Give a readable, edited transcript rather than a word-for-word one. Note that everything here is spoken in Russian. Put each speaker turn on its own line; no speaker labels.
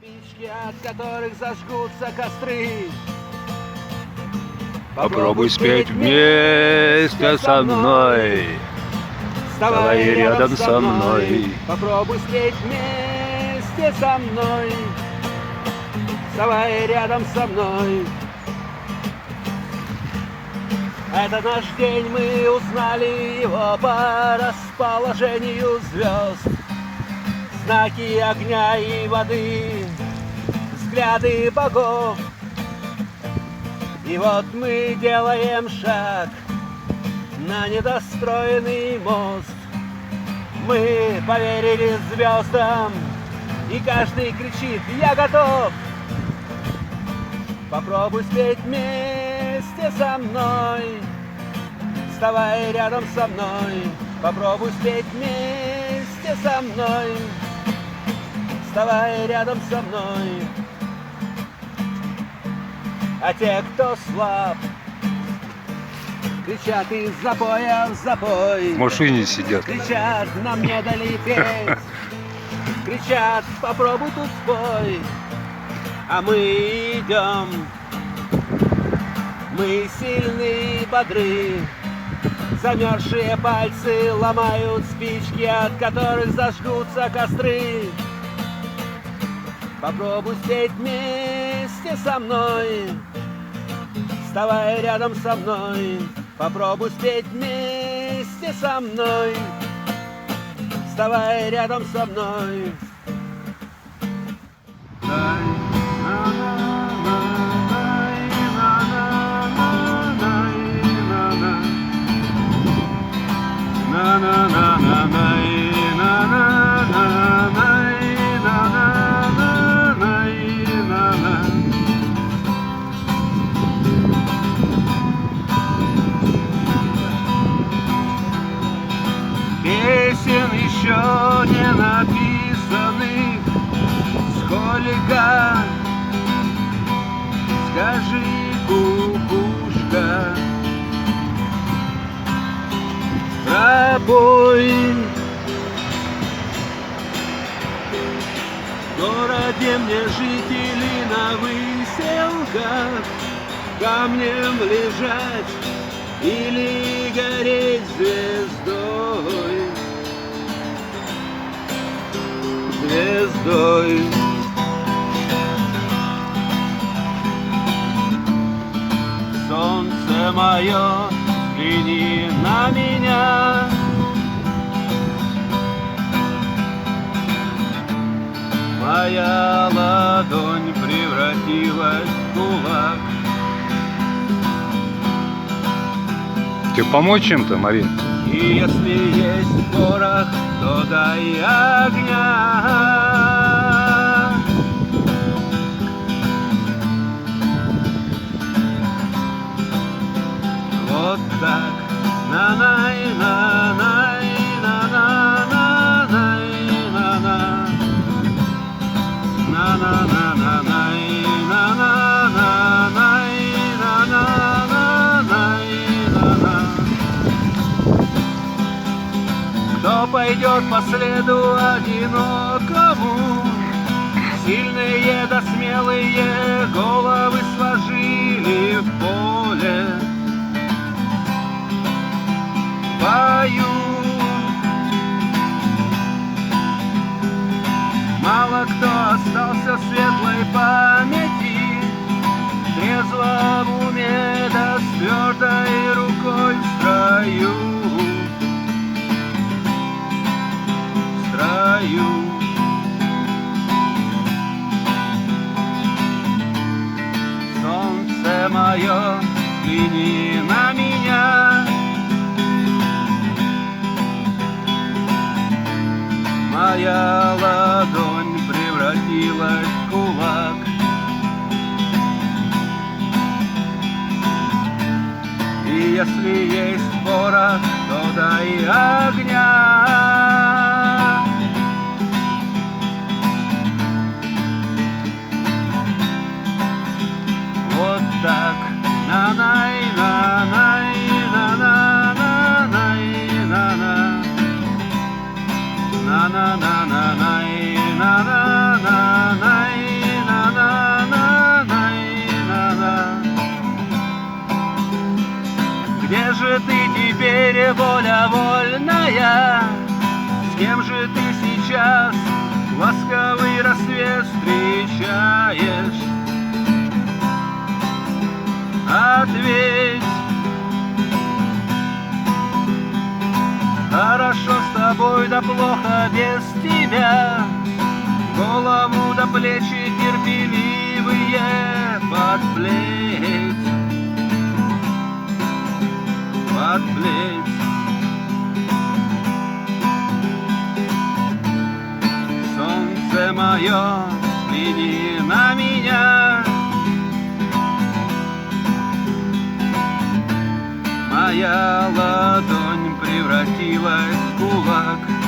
Спички, от которых зажгутся костры.
Попробуй спеть вместе со мной. Вставай рядом со мной.
Попробуй спеть вместе со мной. Вставай рядом со мной. Это наш день, мы узнали его по расположению звезд. Знаки огня и воды, взгляды богов. И вот мы делаем шаг на недостроенный мост. Мы поверили звездам, и каждый кричит: я готов. Попробуй спеть вместе со мной. Вставай рядом со мной. Попробуй спеть вместе со мной. Вставай рядом со мной. А те, кто слаб, кричат из запоя в запой.
В машине сидят.
Кричат: нам не долететь. Кричат: попробуй тут спой. А мы идем. Мы сильные и бодры. Замерзшие пальцы ломают спички, от которых зажгутся костры. Попробуй спеть вместе со мной. Вставай рядом со мной. Попробуй спеть вместе со мной. Вставай рядом со мной. Песен еще не написанных, сколько, скажи, кукушка, пробой. В городе мне жители на выселках, камнем лежать или гореть звездой. Звездой. Солнце мое, взгляни на меня. Моя ладонь превратилась в кулак.
Тебе помочь чем-то, Марин?
И если есть порох, то дай огня. Вот так. На-най, на-най, на-на-на-най, на-на. На-на-на-на-най, на-на-на-най, на-на-на-най, на-на. Кто пойдет по следу одинокому? Сильные да смелые головы сложили в поле. Поют. Мало кто остался в светлой памяти, в трезвом уме да с твердой рукой в строю. В строю. Солнце мое, взгляни на меня. Моя ладонь превратилась в кулак. И если есть порох, то дай огня. Вот так. На же ты теперь, воля вольная? С кем же ты сейчас ласковый рассвет встречаешь? Ответь. Хорошо с тобой, да плохо без тебя. Голову до плечи терпеливые подплеть, подплеть. Солнце мое, взгляни на меня. Моя ладонь превратилась в кулак.